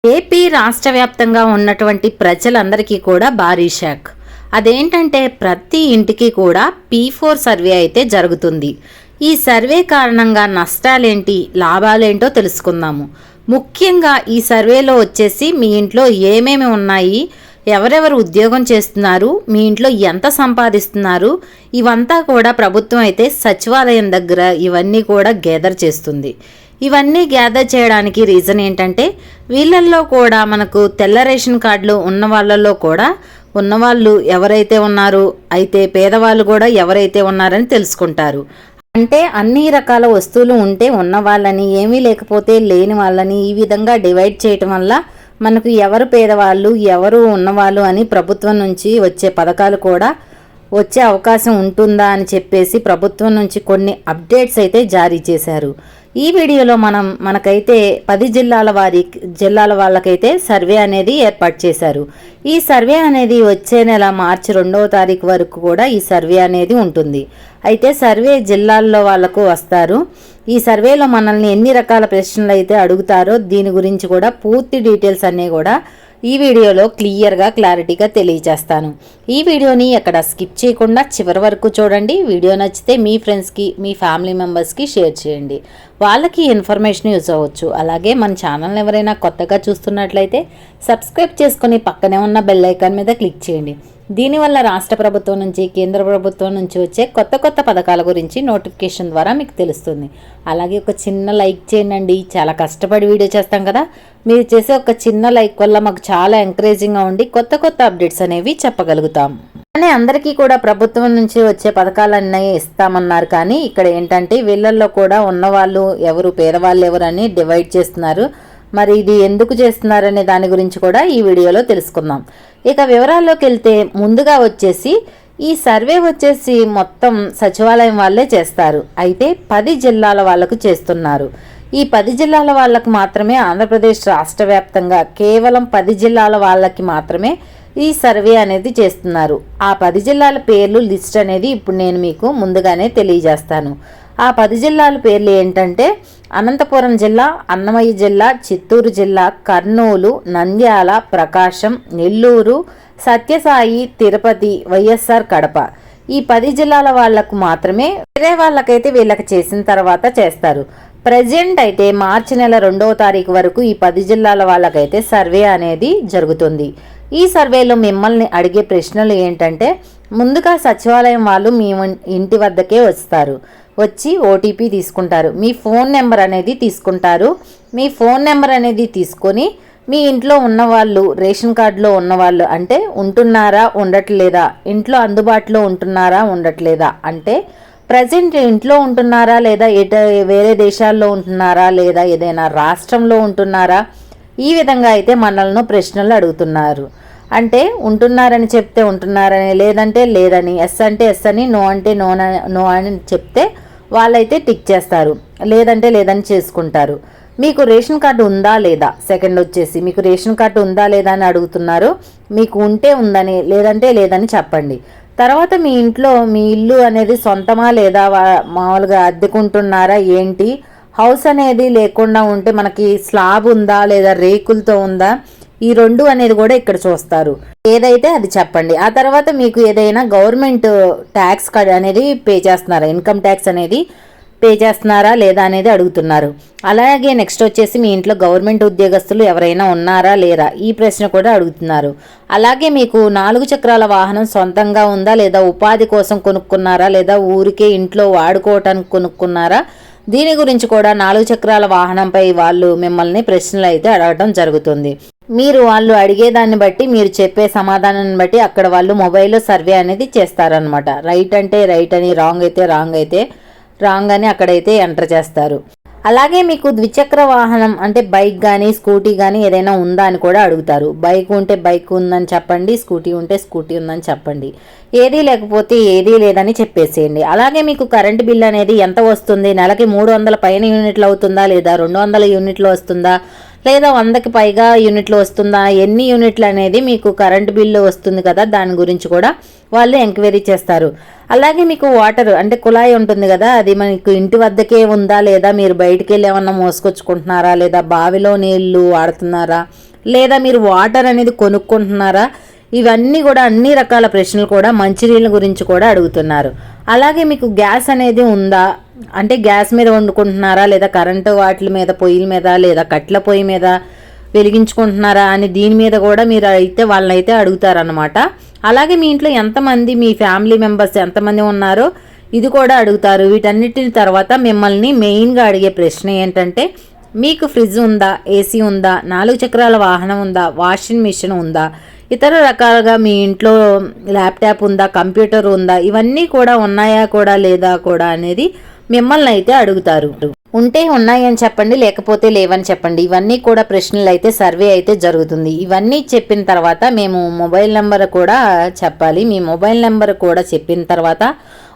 AP రాష్ట్ర వ్యాప్తంగా ఉన్నటువంటి ప్రజలందరికీ కూడా భారీ షాక్. అదేంటంటే ప్రతి ఇంటికి కూడా P4 సర్వే అయితే జరుగుతుంది. ఈ సర్వే కారణంగా నష్టాలేంటి, లాభాలేంటో తెలుసుకుందాము. ముఖ్యంగా ఈ సర్వేలో వచ్చేసి మీ ఇంట్లో ఏమేమి ఉన్నాయి, ఎవరెవరు ఉద్యోగం చేస్తున్నారు, మీ ఇంట్లో ఎంత సంపాదిస్తున్నారు, ఇవంతా కూడా ప్రభుత్వం అయితే సచివాలయం దగ్గర ఇవన్నీ కూడా గ్యాదర్ చేస్తుంది. ఇవన్నీ గ్యాదర్ చేయడానికి రీజన్ ఏంటంటే వీళ్ళల్లో కూడా మనకు తెల్ల రేషన్ కార్డులు ఉన్న వాళ్ళల్లో కూడా ఉన్నవాళ్ళు ఎవరైతే ఉన్నారో అయితే పేదవాళ్ళు కూడా ఎవరైతే ఉన్నారని తెలుసుకుంటారు. అంటే అన్ని రకాల వస్తువులు ఉంటే ఉన్న వాళ్ళని, ఏమీ లేకపోతే లేని వాళ్ళని ఈ విధంగా డివైడ్ చేయటం వల్ల మనకు ఎవరు పేదవాళ్ళు ఎవరు ఉన్నవాళ్ళు అని ప్రభుత్వం నుంచి వచ్చే పథకాలు కూడా వచ్చే అవకాశం ఉంటుందా అని చెప్పేసి ప్రభుత్వం నుంచి కొన్ని అప్డేట్స్ అయితే జారీ చేశారు. ఈ వీడియోలో మనకైతే 10 జిల్లాల వాళ్ళకైతే సర్వే అనేది ఏర్పాటు చేశారు. ఈ సర్వే అనేది వచ్చే నెల మార్చి 2వ తారీఖు వరకు కూడా ఈ సర్వే అనేది ఉంటుంది. అయితే సర్వే జిల్లాల్లో వాళ్ళకు వస్తారు. ఈ సర్వేలో మనల్ని ఎన్ని రకాల ప్రశ్నలు అయితే అడుగుతారో దీని గురించి కూడా పూర్తి డీటెయిల్స్ అన్నీ కూడా ఈ వీడియోలో క్లారిటీగా తెలియజేస్తాను. ఈ వీడియోని ఎక్కడ స్కిప్ చేయకుండా చివరి వరకు చూడండి. వీడియో నచ్చితే మీ ఫ్రెండ్స్కి, మీ ఫ్యామిలీ మెంబర్స్కి షేర్ చేయండి. వాళ్ళకి ఇన్ఫర్మేషన్ యూజ్ అవ్వచ్చు. అలాగే మన ఛానల్ని ఎవరైనా కొత్తగా చూస్తున్నట్లయితే సబ్స్క్రైబ్ చేసుకుని పక్కనే ఉన్న బెల్ ఐకాన్ మీద క్లిక్ చేయండి. దీనివల్ల రాష్ట్ర ప్రభుత్వం నుంచి, కేంద్ర ప్రభుత్వం నుంచి వచ్చే కొత్త పథకాల గురించి నోటిఫికేషన్ ద్వారా మీకు తెలుస్తుంది. అలాగే ఒక చిన్న లైక్ చేయండి. చాలా కష్టపడి వీడియో చేస్తాం కదా, మీరు చేసే ఒక చిన్న లైక్ వల్ల మాకు చాలా ఎంకరేజింగ్గా ఉండి కొత్త అప్డేట్స్ అనేవి చెప్పగలుగుతాం. కానీ అందరికీ కూడా ప్రభుత్వం నుంచి వచ్చే పథకాలన్నీ ఇస్తామన్నారు. కానీ ఇక్కడ ఏంటంటే వీళ్ళల్లో కూడా ఉన్నవాళ్ళు ఎవరు, పేదవాళ్ళు ఎవరు అని డివైడ్ చేస్తున్నారు. మరి ఇది ఎందుకు చేస్తున్నారనే దాని గురించి కూడా ఈ వీడియోలో తెలుసుకుందాం. ఇక వివరాల్లోకి వెళ్తే ముందుగా వచ్చేసి ఈ సర్వే వచ్చేసి మొత్తం సచివాలయం వాళ్ళే చేస్తారు. అయితే 10 జిల్లాల వాళ్ళకు చేస్తున్నారు. ఈ 10 జిల్లాల వాళ్ళకు మాత్రమే ఆంధ్రప్రదేశ్ రాష్ట్ర వ్యాప్తంగా కేవలం 10 జిల్లాల వాళ్ళకి మాత్రమే ఈ సర్వే అనేది చేస్తున్నారు. ఆ 10 జిల్లాల పేర్లు లిస్ట్ అనేది ఇప్పుడు నేను మీకు ముందుగానే తెలియజేస్తాను. ఆ 10 జిల్లాల పేర్లు ఏంటంటే అనంతపురం జిల్లా, అన్నమయ్య జిల్లా, చిత్తూరు జిల్లా, కర్నూలు, నంద్యాల, ప్రకాశం, నెల్లూరు, సత్యసాయి, తిరుపతి, వైఎస్ఆర్ కడప. ఈ 10 జిల్లాల వాళ్లకు మాత్రమే, వేరే వాళ్ళకైతే వీళ్ళకి చేసిన తర్వాత చేస్తారు. ప్రజెంట్ అయితే మార్చి నెల 2వ తారీఖు వరకు ఈ 10 జిల్లాల వాళ్ళకైతే సర్వే అనేది జరుగుతుంది. ఈ సర్వేలో మిమ్మల్ని అడిగే ప్రశ్నలు ఏంటంటే ముందుగా సచివాలయం వాళ్ళు మీ ఇంటి వద్దకే వస్తారు. వచ్చి ఓటీపీ తీసుకుంటారు. మీ ఫోన్ నెంబర్ అనేది తీసుకుంటారు. మీ ఫోన్ నెంబర్ అనేది తీసుకొని మీ ఇంట్లో ఉన్నవాళ్ళు, రేషన్ కార్డులో ఉన్నవాళ్ళు అంటే ఉంటున్నారా ఉండట్లేదా, ఇంట్లో అందుబాటులో ఉంటున్నారా ఉండట్లేదా, అంటే ప్రజెంట్ ఇంట్లో ఉంటున్నారా లేదా వేరే దేశాల్లో ఉంటున్నారా లేదా ఏదైనా రాష్ట్రంలో ఉంటున్నారా, ఈ విధంగా అయితే మనల్ని ప్రశ్నలు అడుగుతున్నారు. అంటే ఉంటున్నారని చెప్తే ఉంటున్నారని, లేదంటే లేదని, ఎస్ అంటే ఎస్ అని, నో అంటే నో అని చెప్తే వాళ్ళైతే టిక్ చేస్తారు. లేదంటే లేదని చేసుకుంటారు. మీకు రేషన్ కార్డు ఉందా లేదా, సెకండ్ వచ్చేసి మీకు రేషన్ కార్డు ఉందా లేదా అని అడుగుతున్నారు. మీకు ఉంటే ఉందని, లేదంటే లేదని చెప్పండి. తర్వాత మీ ఇంట్లో మీ ఇల్లు అనేది సొంతమా లేదా మామూలుగా అద్దెకుంటున్నారా ఏంటి, హౌస్ అనేది లేకుండా ఉంటే మనకి స్లాబ్ ఉందా లేదా రేకులతో ఉందా, ఈ 2 అనేది కూడా ఇక్కడ చూస్తారు. ఏదైతే అది చెప్పండి. ఆ తర్వాత మీకు ఏదైనా గవర్నమెంట్ ట్యాక్స్ అనేది పే చేస్తున్నారా, ఇన్కమ్ ట్యాక్స్ అనేది పే చేస్తున్నారా లేదా అనేది అడుగుతున్నారు. అలాగే నెక్స్ట్ వచ్చేసి మీ ఇంట్లో గవర్నమెంట్ ఉద్యోగస్తులు ఎవరైనా ఉన్నారా లేరా, ఈ ప్రశ్న కూడా అడుగుతున్నారు. అలాగే మీకు 4 చక్రాల వాహనం సొంతంగా ఉందా లేదా, ఉపాధి కోసం కొనుక్కున్నారా లేదా ఊరికే ఇంట్లో వాడుకోవటానికి కొనుక్కున్నారా, దీని గురించి కూడా 4 చక్రాల వాహనంపై వాళ్ళు మిమ్మల్ని ప్రశ్నలు అయితే అడగడం జరుగుతుంది. మీరు వాళ్ళు అడిగేదాన్ని బట్టి, మీరు చెప్పే సమాధానాన్ని బట్టి అక్కడ వాళ్ళు మొబైల్లో సర్వే అనేది చేస్తారనమాట. రైట్ అంటే రైట్ అని, రాంగ్ అయితే రాంగ్ అని అక్కడైతే ఎంటర్ చేస్తారు. అలాగే మీకు ద్విచక్ర వాహనం అంటే బైక్ కానీ స్కూటీ కానీ ఏదైనా ఉందా అని కూడా అడుగుతారు. బైక్ ఉంటే బైక్ ఉందని చెప్పండి, స్కూటీ ఉంటే స్కూటీ ఉందని చెప్పండి. ఏదీ లేకపోతే ఏదీ లేదని చెప్పేసేయండి. అలాగే మీకు కరెంటు బిల్ అనేది ఎంత వస్తుంది, నెలకి 300 పైన యూనిట్లు అవుతుందా లేదా 200 యూనిట్లు వస్తుందా లేదా 100కి పైగా యూనిట్లు వస్తుందా, ఎన్ని యూనిట్లు అనేది మీకు కరెంటు బిల్లు వస్తుంది కదా, దాని గురించి కూడా వాళ్ళు ఎంక్వైరీ చేస్తారు. అలాగే మీకు వాటర్ అంటే కుళాయి ఉంటుంది కదా, అది మనకు ఇంటి వద్దకే ఉందా లేదా మీరు బయటికి వెళ్ళి ఏమన్నా మోసుకొచ్చుకుంటున్నారా లేదా బావిలో నీళ్లు వాడుతున్నారా లేదా మీరు వాటర్ అనేది కొనుక్కుంటున్నారా? ఇవన్నీ కూడా అన్ని రకాల ప్రశ్నలు కూడా మంచినీళ్ళ గురించి కూడా అడుగుతున్నారు. అలాగే మీకు గ్యాస్ అనేది ఉందా, అంటే గ్యాస్ మీద వండుకుంటున్నారా, లేదా కరెంటు వాటి మీద, పొయ్యిల మీద, లేదా కట్ల పొయ్యి మీద వెలిగించుకుంటున్నారా అని దీని మీద కూడా మీరు అయితే వాళ్ళనైతే అడుగుతారనమాట. అలాగే మీ ఇంట్లో ఎంతమంది, మీ ఫ్యామిలీ మెంబర్స్ ఎంతమంది ఉన్నారో ఇది కూడా అడుగుతారు. వీటన్నిటి తర్వాత మిమ్మల్ని మెయిన్గా అడిగే ప్రశ్న ఏంటంటే, మీకు ఫ్రిడ్జ్ ఉందా, ఏసీ ఉందా, 4 చక్రాల వాహనం ఉందా, వాషింగ్ మిషన్ ఉందా, ఇతర రకాలుగా మీ ఇంట్లో ల్యాప్టాప్ ఉందా, కంప్యూటర్ ఉందా, ఇవన్నీ కూడా ఉన్నాయా కూడా లేదా కూడా అనేది మిమ్మల్ని అయితే అడుగుతారు. ఉంటే ఉన్నాయని చెప్పండి, లేకపోతే లేవని చెప్పండి. ఇవన్నీ కూడా ప్రశ్నలు అయితే సర్వే అయితే జరుగుతుంది. ఇవన్నీ చెప్పిన తర్వాత మేము మొబైల్ నెంబర్ కూడా చెప్పాలి. మీ మొబైల్ నెంబర్ కూడా చెప్పిన తర్వాత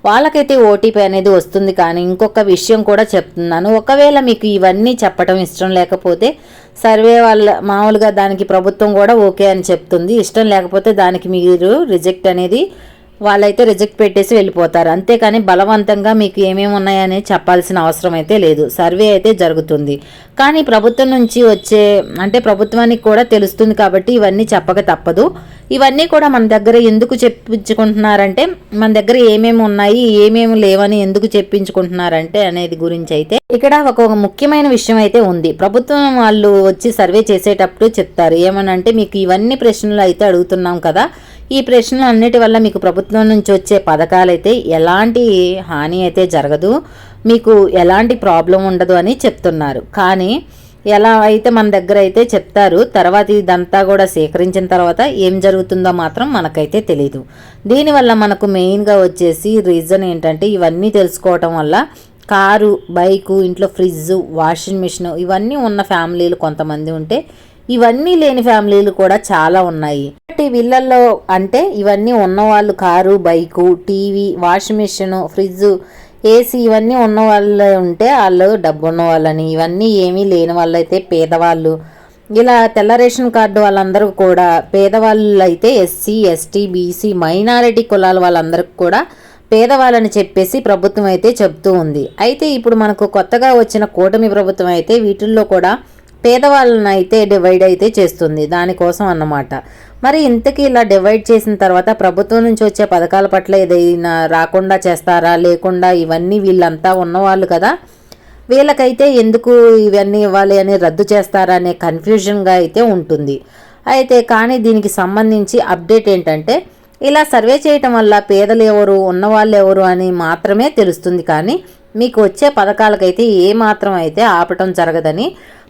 వాళ్ళకైతే ఓటీపీ అనేది వస్తుంది. కానీ ఇంకొక విషయం కూడా చెప్తున్నాను, ఒకవేళ మీకు ఇవన్నీ చెప్పడం ఇష్టం లేకపోతే సర్వే వాళ్ళ మామూలుగా దానికి ప్రభుత్వం కూడా ఓకే అని చెప్తుంది. ఇష్టం లేకపోతే దానికి మీరు రిజెక్ట్ అనేది వాళ్ళైతే రిజెక్ట్ పెట్టేసి వెళ్ళిపోతారు. అంతేకాని బలవంతంగా మీకు ఏమేమి ఉన్నాయని చెప్పాల్సిన అవసరం అయితే లేదు. సర్వే అయితే జరుగుతుంది. కానీ ప్రభుత్వం నుంచి వచ్చే, అంటే ప్రభుత్వానికి కూడా తెలుస్తుంది కాబట్టి ఇవన్నీ చెప్పక తప్పదు. ఇవన్నీ కూడా మన దగ్గర ఎందుకు చెప్పించుకుంటున్నారంటే, మన దగ్గర ఏమేమి ఉన్నాయి, ఏమేమి లేవని ఎందుకు చెప్పించుకుంటున్నారంటే అనేది గురించి అయితే ఇక్కడ ఒక ముఖ్యమైన విషయం అయితే ఉంది. ప్రభుత్వం వాళ్ళు వచ్చి సర్వే చేసేటప్పుడు చెప్తారు ఏమనంటే, మీకు ఇవన్నీ ప్రశ్నలు అయితే అడుగుతున్నాం కదా, ఈ ప్రశ్నలు అన్నిటి వల్ల మీకు ప్రభుత్వం నుంచి వచ్చే పథకాలు అయితే ఎలాంటి హాని అయితే జరగదు, మీకు ఎలాంటి ప్రాబ్లం ఉండదు అని చెప్తున్నారు. కానీ ఎలా అయితే మన దగ్గర అయితే చెప్తారు, తర్వాత ఇదంతా కూడా సేకరించిన తర్వాత ఏం జరుగుతుందో మాత్రం మనకైతే తెలియదు. దీనివల్ల మనకు మెయిన్గా వచ్చేసి రీజన్ ఏంటంటే, ఇవన్నీ తెలుసుకోవటం వల్ల కారు, బైకు, ఇంట్లో ఫ్రిడ్జ్, వాషింగ్ మిషన్ ఇవన్నీ ఉన్న ఫ్యామిలీలు కొంతమంది ఉంటే, ఇవన్నీ లేని ఫ్యామిలీలు కూడా చాలా ఉన్నాయి. వీళ్ళల్లో అంటే ఇవన్నీ ఉన్నవాళ్ళు car, bike, TV, washing machine, fridge, AC ఇవన్నీ ఉన్న వాళ్ళు ఉంటే వాళ్ళు డబ్బు ఉన్న వాళ్ళని, ఇవన్నీ ఏమీ లేని వాళ్ళైతే పేదవాళ్ళు, ఇలా తెల్ల రేషన్ కార్డు వాళ్ళందరూ కూడా పేదవాళ్ళు అయితే ఎస్సీ, ఎస్టీ, బీసీ, మైనారిటీ కులాల వాళ్ళందరికీ కూడా పేదవాళ్ళని చెప్పేసి ప్రభుత్వం అయితే చెప్తూ ఉంది. అయితే ఇప్పుడు మనకు కొత్తగా వచ్చిన కూటమి ప్రభుత్వం అయితే వీటిల్లో కూడా పేదవాళ్ళని అయితే డివైడ్ అయితే చేస్తుంది, దానికోసం అన్నమాట. మరి ఇంతకీ ఇలా డివైడ్ చేసిన తర్వాత ప్రభుత్వం నుంచి వచ్చే పథకాల పట్ల ఏదైనా రాకుండా చేస్తారా, లేకుండా ఇవన్నీ వీళ్ళంతా ఉన్నవాళ్ళు కదా, వీళ్ళకైతే ఎందుకు ఇవన్నీ ఇవ్వాలి అని రద్దు చేస్తారా అనే కన్ఫ్యూజన్గా అయితే ఉంటుంది. అయితే కానీ దీనికి సంబంధించి అప్డేట్ ఏంటంటే, ఇలా సర్వే చేయటం వల్ల పేదలు ఎవరు, ఉన్నవాళ్ళు ఎవరు అని మాత్రమే తెలుస్తుంది. కానీ మీకు వచ్చే పథకాలకైతే ఏమాత్రం అయితే ఆపటం జరగదని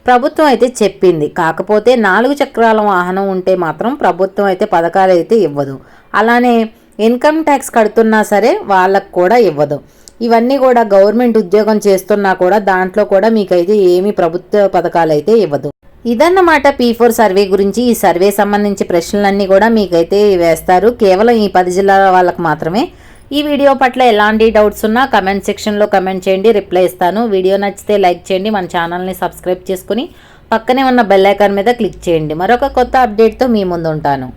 ప్రభుత్వం అయితే చెప్పింది. కాకపోతే 4 చక్రాల వాహనం ఉంటే మాత్రం ప్రభుత్వం అయితే పథకాలు అయితే ఇవ్వదు. అలానే ఇన్కమ్ ట్యాక్స్ కడుతున్నా సరే వాళ్ళకు కూడా ఇవ్వదు. ఇవన్నీ కూడా గవర్నమెంట్ ఉద్యోగం చేస్తున్నా కూడా దాంట్లో కూడా మీకైతే ఏమీ ప్రభుత్వ పథకాలు అయితే ఇవ్వదు. ఇదన్నమాట P4 సర్వే గురించి. ఈ సర్వే సంబంధించి ప్రశ్నలన్నీ కూడా మీకైతే వేస్తారు, కేవలం ఈ 10 జిల్లాల వాళ్ళకు మాత్రమే. ఈ వీడియో పట్ల ఎలాంటి డౌట్స్ ఉన్నా కమెంట్ సెక్షన్లో కమెంట్ చేయండి, రిప్లై ఇస్తాను. వీడియో నచ్చితే లైక్ చేయండి, మన ఛానల్ని సబ్స్క్రైబ్ చేసుకుని పక్కనే ఉన్న బెల్ ఐకాన్ మీద క్లిక్ చేయండి. మరొక కొత్త అప్డేట్తో మీ ముందు ఉంటాను.